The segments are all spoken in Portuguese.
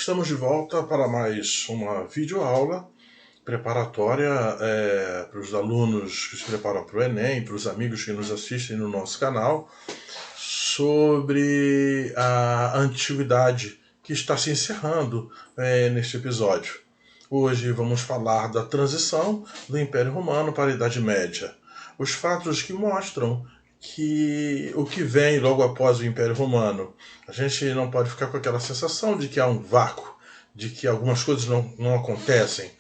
Estamos de volta para mais uma videoaula preparatória para os alunos que se preparam para o Enem, para os amigos que nos assistem no nosso canal, sobre a antiguidade que está se encerrando neste episódio. Hoje vamos falar da transição do Império Romano para a Idade Média. Os fatos que mostram que o que vem logo após o Império Romano. A gente não pode ficar com aquela sensação de que há um vácuo, de que algumas coisas não acontecem.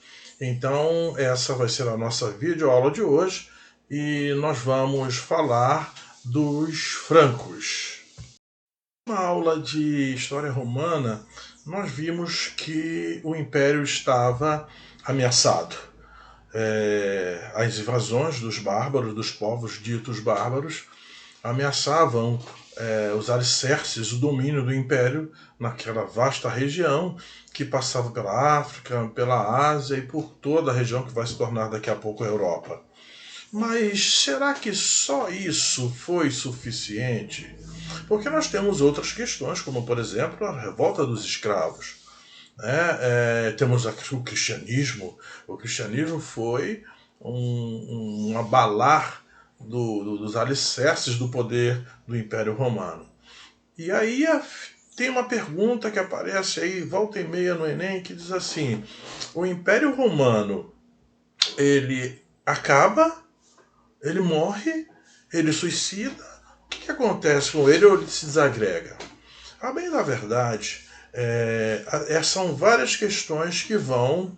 Então, essa vai ser a nossa videoaula de hoje e nós vamos falar dos francos. Na aula de História Romana, nós vimos que o Império estava ameaçado. As invasões dos bárbaros, dos povos ditos bárbaros, ameaçavam os alicerces, o domínio do Império naquela vasta região que passava pela África, pela Ásia e por toda a região que vai se tornar daqui a pouco a Europa. Mas será que só isso foi suficiente? Porque nós temos outras questões, como por exemplo a revolta dos escravos. Temos o cristianismo. O cristianismo foi um abalar dos alicerces do poder do Império Romano. E aí tem uma pergunta que aparece aí volta e meia no Enem que diz assim: o Império Romano ele acaba, ele morre, ele suicida, o que acontece com ele ou ele se desagrega? A bem da verdade, são várias questões que vão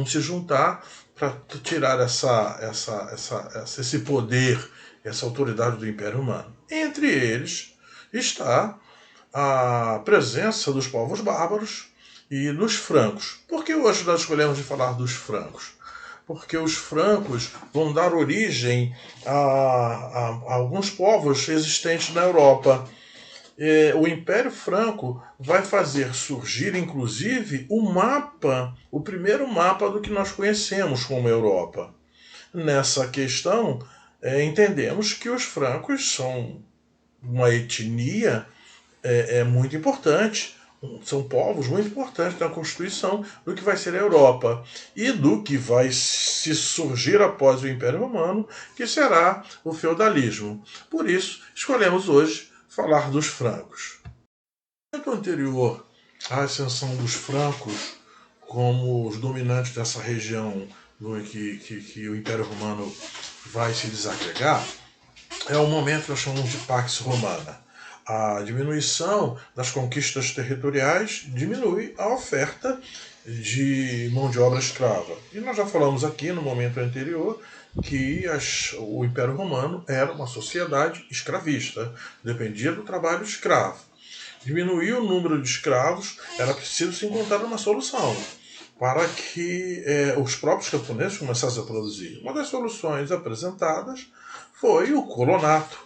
se juntar para tirar esse poder, essa autoridade do Império Romano. Entre eles está a presença dos povos bárbaros e dos francos. Por que hoje nós escolhemos de falar dos francos? Porque os francos vão dar origem a alguns povos existentes na Europa. O Império Franco vai fazer surgir, inclusive, o primeiro mapa do que nós conhecemos como Europa. Nessa questão, entendemos que os francos são uma etnia muito importante, são povos muito importantes na constituição do que vai ser a Europa e do que vai se surgir após o Império Romano, que será o feudalismo. Por isso, escolhemos hoje falar dos francos. No momento anterior à ascensão dos francos como os dominantes dessa região que o Império Romano vai se desagregar, é o momento que nós chamamos de Pax Romana. A diminuição das conquistas territoriais diminui a oferta de mão de obra escrava. E nós já falamos aqui no momento anterior que o Império Romano era uma sociedade escravista, dependia do trabalho escravo. Diminuir o número de escravos, era preciso se encontrar uma solução para que os próprios camponeses começassem a produzir. Uma das soluções apresentadas foi o colonato,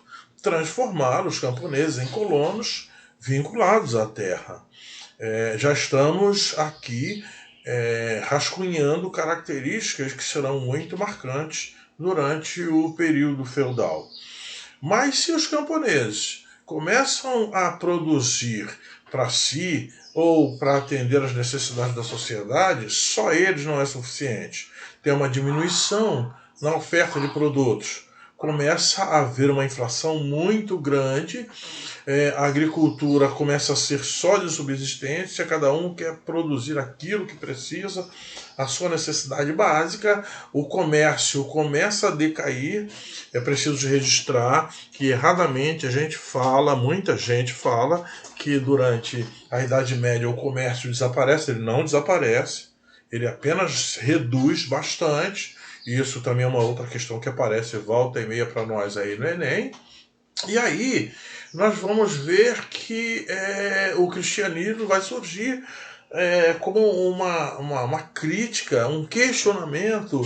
transformar os camponeses em colonos vinculados à terra. Já estamos aqui rascunhando características que serão muito marcantes durante o período feudal. Mas se os camponeses começam a produzir para si ou para atender às necessidades da sociedade, só eles não é suficiente. Tem uma diminuição na oferta de produtos. Começa a haver uma inflação muito grande, a agricultura começa a ser só de subsistência, cada um quer produzir aquilo que precisa, a sua necessidade básica, o comércio começa a decair. É preciso registrar que erradamente muita gente fala que durante a Idade Média o comércio desaparece. Ele não desaparece, ele apenas reduz bastante. Isso também é uma outra questão que aparece volta e meia para nós aí no Enem. E aí nós vamos ver que o cristianismo vai surgir como uma crítica, um questionamento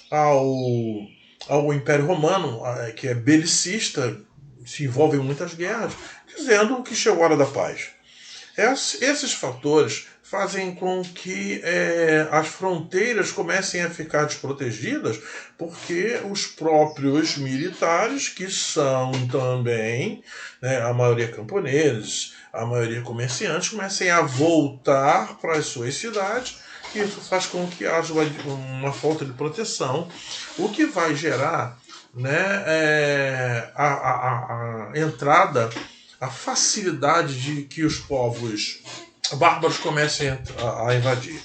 ao Império Romano, que é belicista, se envolve em muitas guerras, dizendo que chegou a hora da paz. Esses fatores fazem com que as fronteiras comecem a ficar desprotegidas, porque os próprios militares, que são também, a maioria camponeses, a maioria comerciantes, comecem a voltar para as suas cidades. Isso faz com que haja uma falta de proteção, o que vai gerar, né, a entrada, a facilidade de que os povos bárbaros comecem a invadir.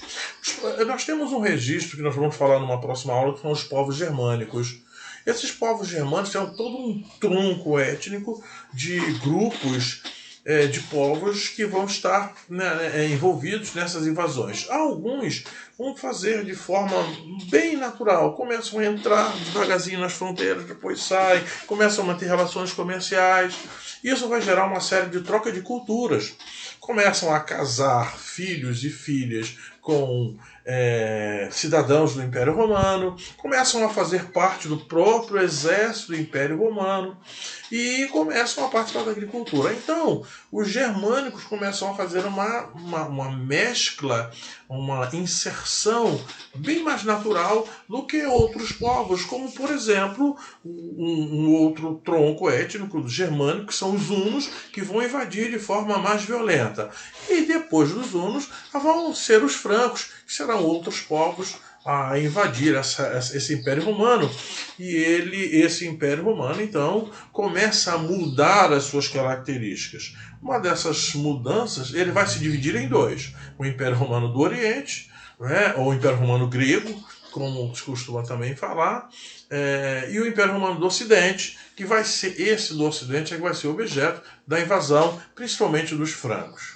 Nós temos um registro que nós vamos falar numa próxima aula, que são os povos germânicos. Esses povos germânicos têm todo um tronco étnico de grupos de povos que vão estar, né, envolvidos nessas invasões. Alguns vão fazer de forma bem natural, começam a entrar devagarzinho nas fronteiras, depois saem, começam a manter relações comerciais. Isso vai gerar uma série de troca de culturas. Começam a casar filhos e filhas com cidadãos do Império Romano, começam a fazer parte do próprio exército do Império Romano e começam a participar da agricultura. Então, os germânicos começam a fazer uma mescla, uma inserção bem mais natural do que outros povos, como, por exemplo, um outro tronco étnico germânico, que são os hunos, que vão invadir de forma mais violenta. E depois dos hunos vão ser os francos, que serão outros povos a invadir esse Império Romano. E esse Império Romano, então, começa a mudar as suas características. Uma dessas mudanças, ele vai se dividir em dois. O Império Romano do Oriente, né, ou o Império Romano grego, como se costuma também falar, e o Império Romano do Ocidente, que vai ser esse do Ocidente, que vai ser objeto da invasão, principalmente dos francos.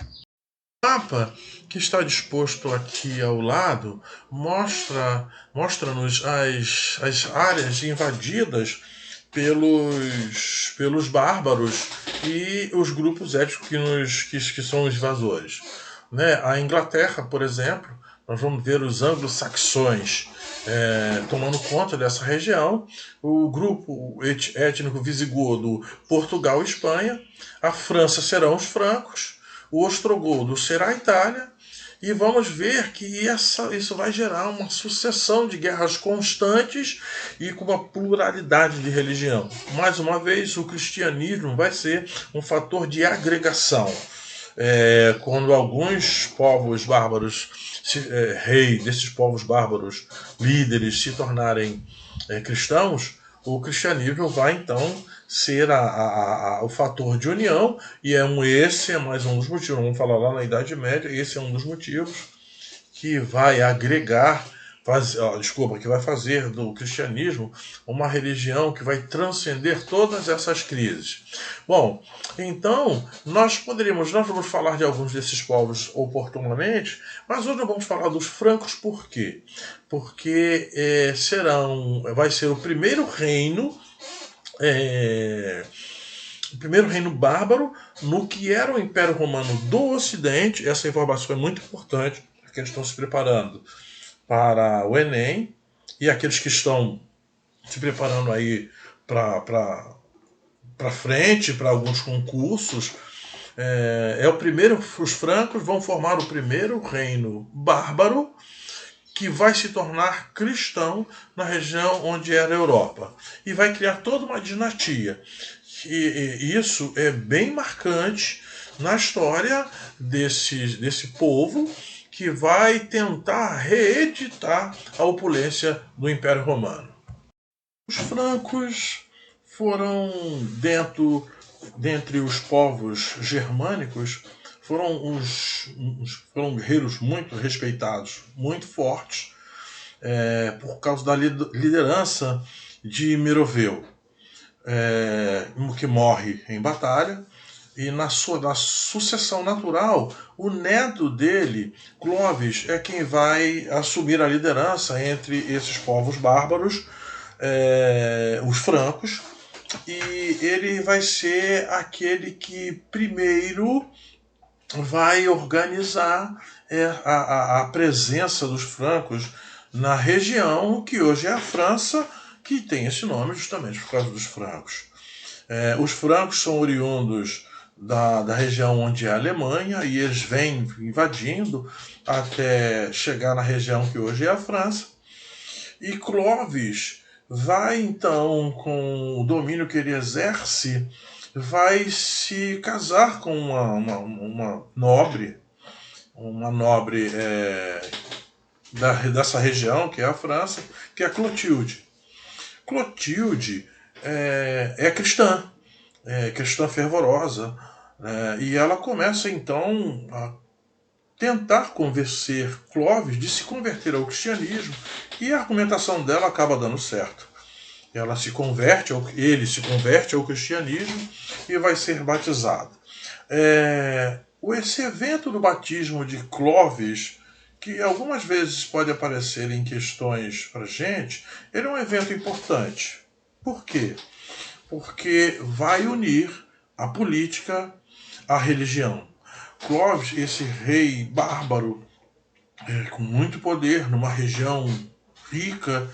O mapa que está disposto aqui ao lado mostra-nos as áreas invadidas pelos bárbaros e os grupos étnicos que são os invasores. Né? A Inglaterra, por exemplo, nós vamos ver os anglo-saxões tomando conta dessa região, o grupo étnico visigodo, Portugal e Espanha, a França serão os francos, o ostrogodo será a Itália, e vamos ver que isso vai gerar uma sucessão de guerras constantes e com uma pluralidade de religião. Mais uma vez, o cristianismo vai ser um fator de agregação. Quando alguns povos bárbaros, reis desses povos bárbaros, líderes, se tornarem cristãos, o cristianismo vai então ser o fator de união, e esse é mais um dos motivos, vamos falar lá na Idade Média, esse é um dos motivos que vai agregar, que vai fazer do cristianismo uma religião que vai transcender todas essas crises. Bom, então, nós vamos falar de alguns desses povos oportunamente, mas hoje nós vamos falar dos francos. Por quê? Porque vai ser o primeiro reino bárbaro no que era o Império Romano do Ocidente. Essa informação é muito importante, porque eles estão se preparando para o Enem, e aqueles que estão se preparando aí para frente, para alguns concursos. Os francos vão formar o primeiro reino bárbaro que vai se tornar cristão na região onde era a Europa, e vai criar toda uma dinastia. E isso é bem marcante na história desse povo, que vai tentar reeditar a opulência do Império Romano. Os francos foram, dentre os povos germânicos, foram guerreiros muito respeitados, muito fortes, por causa da liderança de Meroveu, que morre em batalha. E na sucessão natural, o neto dele, Clovis, é quem vai assumir a liderança entre esses povos bárbaros, os francos, e ele vai ser aquele que primeiro vai organizar a presença dos francos na região que hoje é a França, que tem esse nome justamente por causa dos francos. Os francos são oriundos da região onde é a Alemanha, e eles vêm invadindo até chegar na região que hoje é a França. E Clovis vai então, com o domínio que ele exerce vai se casar com uma nobre, dessa região, que é a França, que é Clotilde. Clotilde é cristã fervorosa, e ela começa então a tentar convencer Clovis de se converter ao cristianismo, e a argumentação dela acaba dando certo. Ele se converte ao cristianismo e vai ser batizado. Esse evento do batismo de Clovis, que algumas vezes pode aparecer em questões para a gente, ele é um evento importante. Por quê? Porque vai unir a política à religião. Clovis, esse rei bárbaro, com muito poder, numa região rica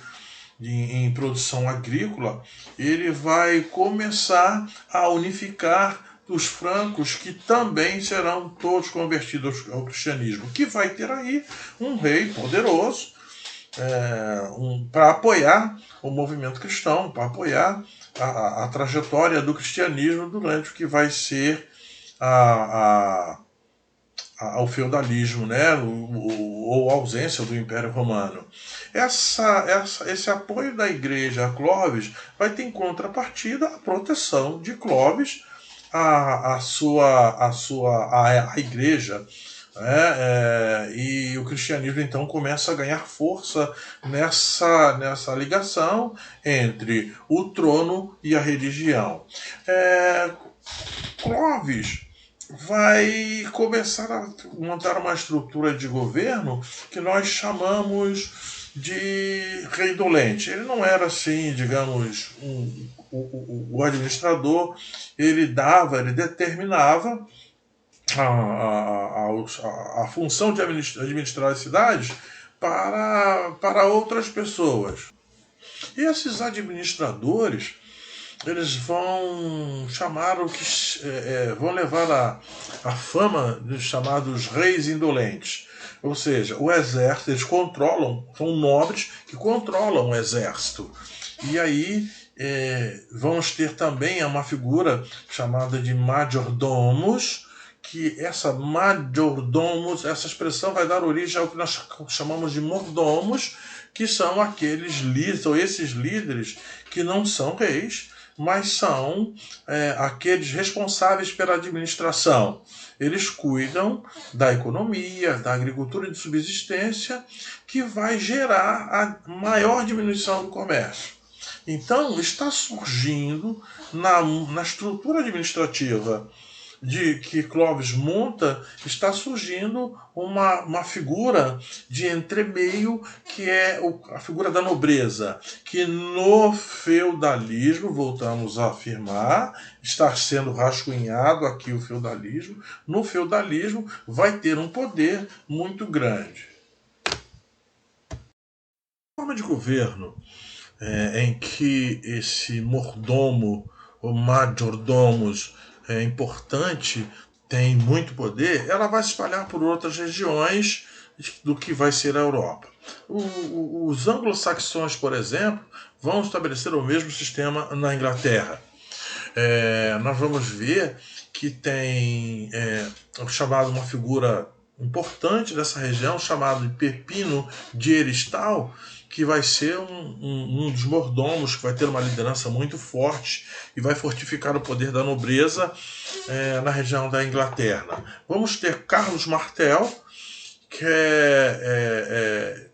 em produção agrícola, ele vai começar a unificar os francos, que também serão todos convertidos ao cristianismo, que vai ter aí um rei poderoso para apoiar o movimento cristão, para apoiar a trajetória do cristianismo durante o que vai ser ao feudalismo, né, ou a ausência do Império Romano. Esse apoio da Igreja a Clovis vai ter em contrapartida a proteção de Clovis à Igreja. E o cristianismo então começa a ganhar força nessa ligação entre o trono e a religião. Clovis vai começar a montar uma estrutura de governo que nós chamamos de rei dolente. Ele não era assim, digamos, o administrador. Ele determinava a função de administrar as cidades para outras pessoas. E esses administradores, eles vão chamar vão levar a fama dos chamados reis indolentes. Ou seja, o exército, eles são nobres que controlam o exército. E aí vamos ter também uma figura chamada de majordomos, que essa expressão vai dar origem ao que nós chamamos de mordomos, que são esses líderes que não são reis, mas são aqueles responsáveis pela administração. Eles cuidam da economia, da agricultura de subsistência, que vai gerar a maior diminuição do comércio. Então, está surgindo na estrutura administrativa que Clovis monta, está surgindo uma figura de entremeio, que é a figura da nobreza, que no feudalismo, voltamos a afirmar, está sendo rascunhado aqui o feudalismo, no feudalismo vai ter um poder muito grande. A forma de governo em que esse mordomo, ou majordomos, é importante, tem muito poder, ela vai se espalhar por outras regiões do que vai ser a Europa. Os anglo-saxões, por exemplo, vão estabelecer o mesmo sistema na Inglaterra. Nós vamos ver que tem uma figura importante dessa região, chamado de Pepino de Heristal, que vai ser um dos mordomos, que vai ter uma liderança muito forte e vai fortificar o poder da nobreza na região da Inglaterra. Vamos ter Carlos Martel, que é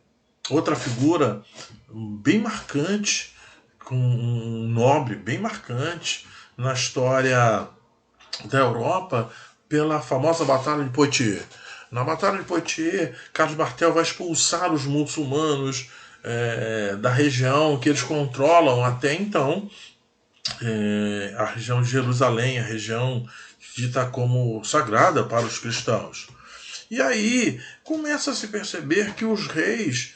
outra figura bem marcante, com um nobre bem marcante na história da Europa, pela famosa Batalha de Poitiers. Na Batalha de Poitiers, Carlos Martel vai expulsar os muçulmanos da região que eles controlam até então, a região de Jerusalém, a região dita como sagrada para os cristãos. E aí começa a se perceber que os reis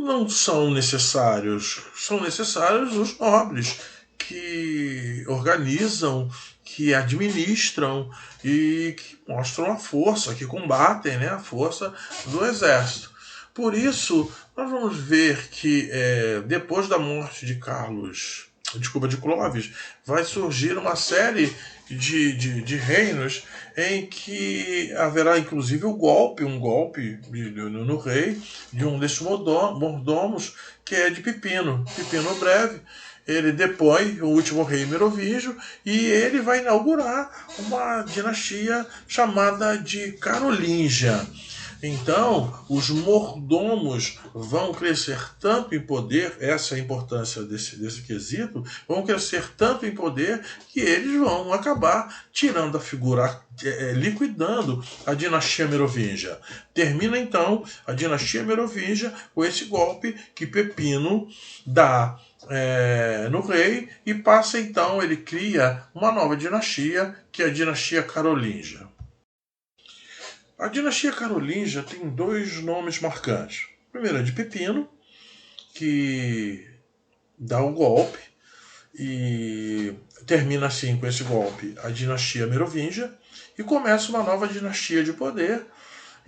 não são necessários os nobres, que organizam, que administram e que mostram a força, que combatem, a força do exército. Por isso, nós vamos ver que depois da morte de Carlos desculpa, de Clovis, vai surgir uma série de reinos em que haverá inclusive um golpe no rei de um desses mordomos, que é de Pipino. Pipino Breve, ele depõe o último rei merovingio e ele vai inaugurar uma dinastia chamada de Carolíngia. Então, os mordomos vão crescer tanto em poder, essa é a importância desse quesito, vão crescer tanto em poder que eles vão acabar tirando a figura, liquidando a dinastia merovingia. Termina então a dinastia merovingia com esse golpe que Pepino dá no rei e passa então, ele cria uma nova dinastia, que é a dinastia carolíngia. A dinastia carolíngia tem dois nomes marcantes. O primeiro é de Pepino, que dá o golpe e termina assim com esse golpe a dinastia merovingia e começa uma nova dinastia de poder.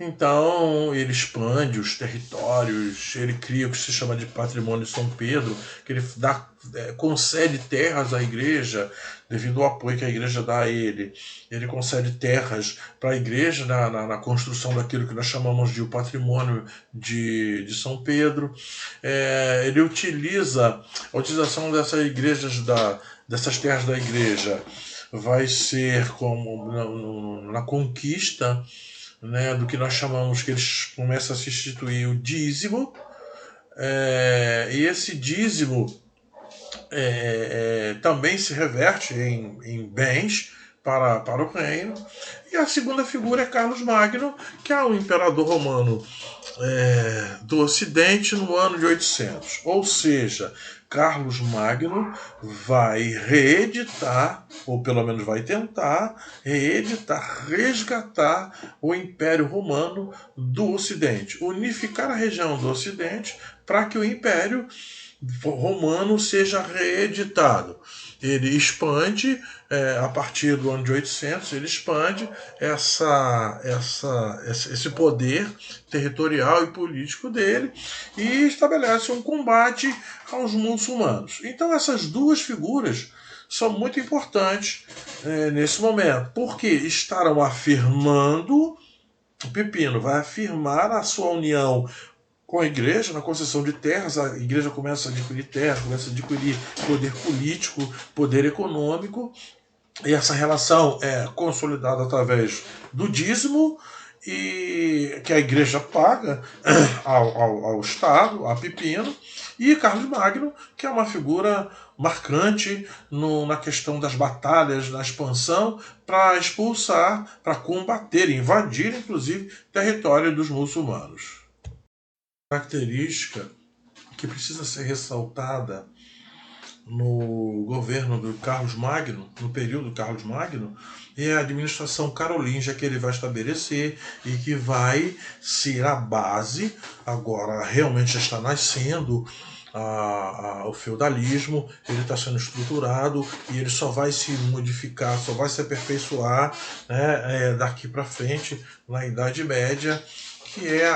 Então ele expande os territórios, ele cria o que se chama de patrimônio de São Pedro, que ele concede terras à igreja, devido ao apoio que a igreja dá a ele. Ele concede terras para a igreja na construção daquilo que nós chamamos de o patrimônio de São Pedro. Ele utiliza a utilização dessas igrejas, dessas terras da igreja, vai ser como na conquista, né, do que nós chamamos, que eles começam a se instituir o dízimo, e esse dízimo também se reverte em bens para o reino. E a segunda figura é Carlos Magno, que é o imperador romano do Ocidente no ano de 800. Ou seja, Carlos Magno vai reeditar, ou pelo menos vai tentar reeditar, resgatar o Império Romano do Ocidente, unificar a região do Ocidente para que o Império Romano seja reeditado. Ele expande, a partir do ano de 800, ele expande esse poder territorial e político dele e estabelece um combate aos muçulmanos. Então essas duas figuras são muito importantes nesse momento, porque estarão afirmando, o Pepino vai afirmar a sua união com a igreja, na concessão de terras. A igreja começa a adquirir terras, começa a adquirir poder político, poder econômico, e essa relação é consolidada através do dízimo, e que a igreja paga ao Estado, a Pepino, e Carlos Magno, que é uma figura marcante na questão das batalhas, na expansão, para expulsar, para combater, invadir, inclusive, território dos muçulmanos. Característica que precisa ser ressaltada no governo do Carlos Magno, no período do Carlos Magno, é a administração carolíngia que ele vai estabelecer e que vai ser a base, agora realmente já está nascendo o feudalismo, ele está sendo estruturado e ele só vai se modificar, só vai se aperfeiçoar, né, daqui para frente, na Idade Média, que é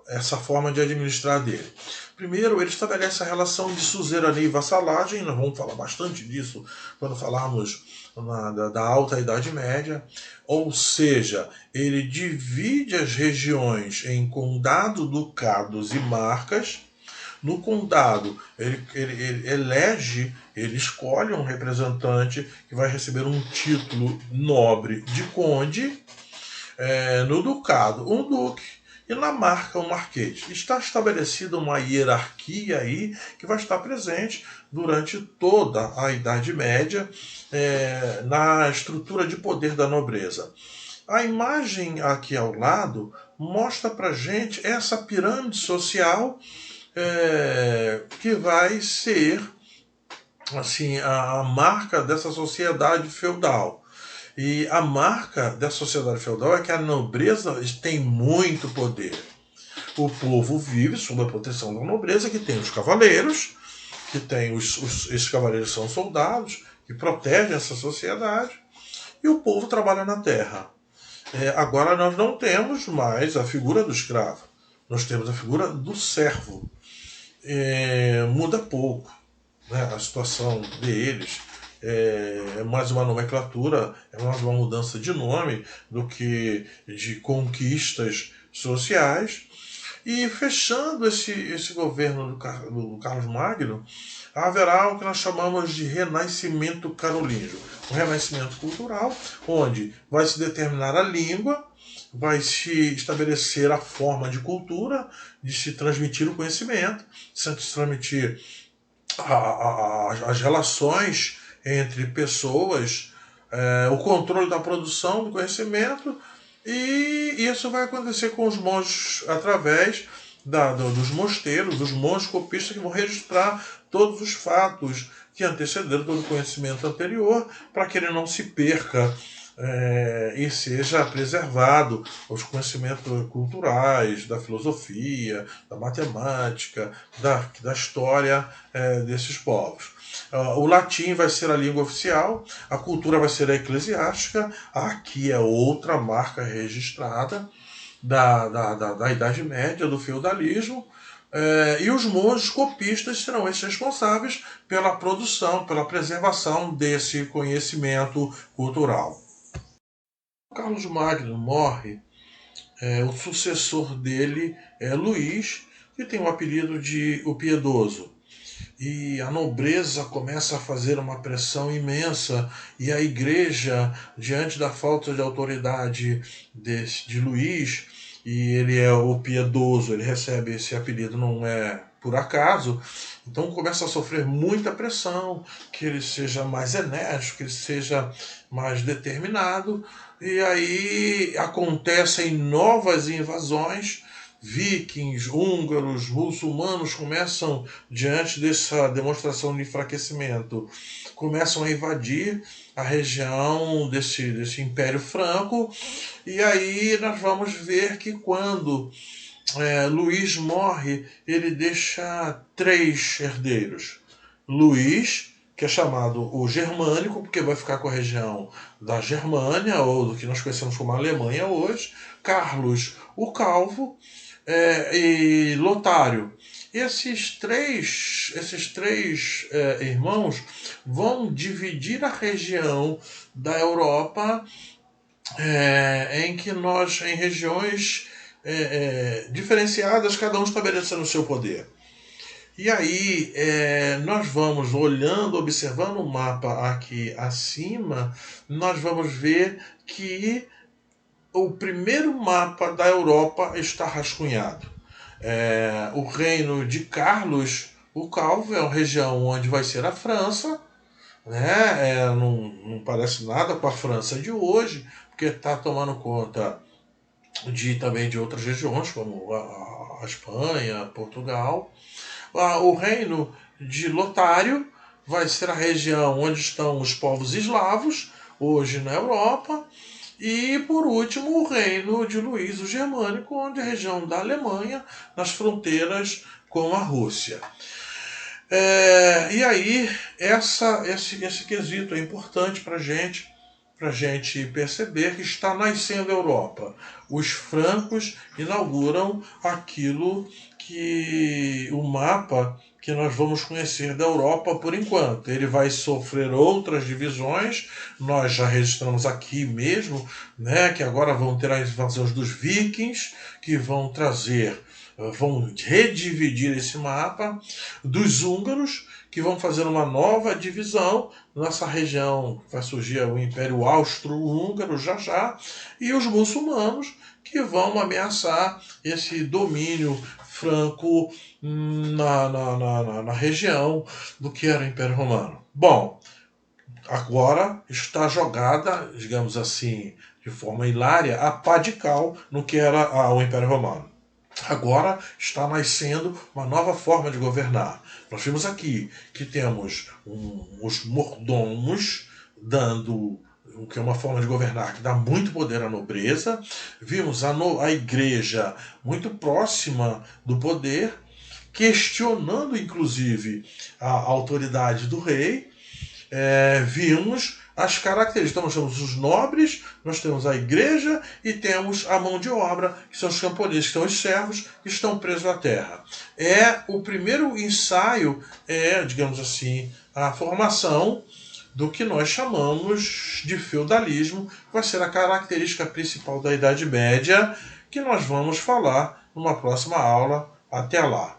essa forma de administrar dele. Primeiro, ele estabelece a relação de suzerania e vassalagem, nós vamos falar bastante disso quando falarmos da Alta Idade Média, ou seja, ele divide as regiões em condado, ducados e marcas. No condado, ele elege, ele escolhe um representante que vai receber um título nobre de conde, no ducado, um duque, e na marca, um marquês. Está estabelecida uma hierarquia aí que vai estar presente durante toda a Idade Média, na estrutura de poder da nobreza. A imagem aqui ao lado mostra para gente essa pirâmide social que vai ser assim, a marca dessa sociedade feudal. E a marca da sociedade feudal é que a nobreza tem muito poder. O povo vive sob a proteção da nobreza, que tem os cavaleiros, que tem esses cavaleiros são soldados, que protegem essa sociedade, e o povo trabalha na terra. Agora nós não temos mais a figura do escravo, nós temos a figura do servo. Muda pouco. né, a situação deles. É mais uma nomenclatura, é mais uma mudança de nome do que de conquistas sociais. E fechando esse governo do Carlos Magno, haverá o que nós chamamos de renascimento carolíngio, um renascimento cultural, onde vai se determinar a língua, vai se estabelecer a forma de cultura, de se transmitir o conhecimento, de se transmitir as relações entre pessoas, o controle da produção do conhecimento, e isso vai acontecer com os monges através dos mosteiros, dos monges copistas que vão registrar todos os fatos que antecederam todo o conhecimento anterior, para que ele não se perca e seja preservado os conhecimentos culturais, da filosofia, da matemática, da história desses povos. O latim vai ser a língua oficial, a cultura vai ser a eclesiástica, aqui é outra marca registrada da Idade Média, do feudalismo, e os monges copistas serão esses responsáveis pela produção, pela preservação desse conhecimento cultural. Carlos Magno morre, o sucessor dele é Luís, que tem o apelido de o Piedoso. E a nobreza começa a fazer uma pressão imensa, e a igreja, diante da falta de autoridade de Luís, e ele é o Piedoso, ele recebe esse apelido, não é por acaso, então começa a sofrer muita pressão, que ele seja mais enérgico, que ele seja mais determinado, e aí acontecem novas invasões. Vikings, húngaros, muçulmanos começam, diante dessa demonstração de enfraquecimento, começam a invadir a região desse Império Franco, e aí nós vamos ver que quando Luís morre, ele deixa 3 herdeiros. Luís, que é chamado o Germânico, porque vai ficar com a região da Germânia, ou do que nós conhecemos como Alemanha hoje. Carlos, o Calvo, e Lotário. Esses três irmãos vão dividir a região da Europa em regiões diferenciadas, cada um estabelecendo o seu poder. E aí nós vamos olhando, observando o mapa aqui acima, nós vamos ver que o primeiro mapa da Europa está rascunhado. O reino de Carlos, o Calvo, é uma região onde vai ser a França, né? Não parece nada com a França de hoje, porque está tomando conta também de outras regiões, como a Espanha, Portugal. O reino de Lotário vai ser a região onde estão os povos eslavos, hoje na Europa. E, por último, o reino de Luís o Germânico, onde é a região da Alemanha, nas fronteiras com a Rússia. E aí, esse quesito é importante para a gente perceber que está nascendo a Europa. Os francos inauguram aquilo que o mapa que nós vamos conhecer da Europa por enquanto. Ele vai sofrer outras divisões, nós já registramos aqui mesmo, né, que agora vão ter as invasões dos vikings, que vão redividir esse mapa, dos húngaros, que vão fazer uma nova divisão nessa região, vai surgir o Império Austro-Húngaro já, e os muçulmanos, que vão ameaçar esse domínio franco na região do que era o Império Romano. Bom, agora está jogada, digamos assim, de forma hilária, a pá de cal no que era o Império Romano. Agora está nascendo uma nova forma de governar. Nós vimos aqui que temos os mordomos dando, o que é uma forma de governar que dá muito poder à nobreza. Vimos a igreja muito próxima do poder, questionando inclusive a autoridade do rei. Vimos as características. Então nós temos os nobres, nós temos a igreja e temos a mão de obra, que são os camponeses, que são os servos que estão presos à terra. O primeiro ensaio digamos assim, a formação do que nós chamamos de feudalismo, que vai ser a característica principal da Idade Média, que nós vamos falar numa próxima aula. Até lá!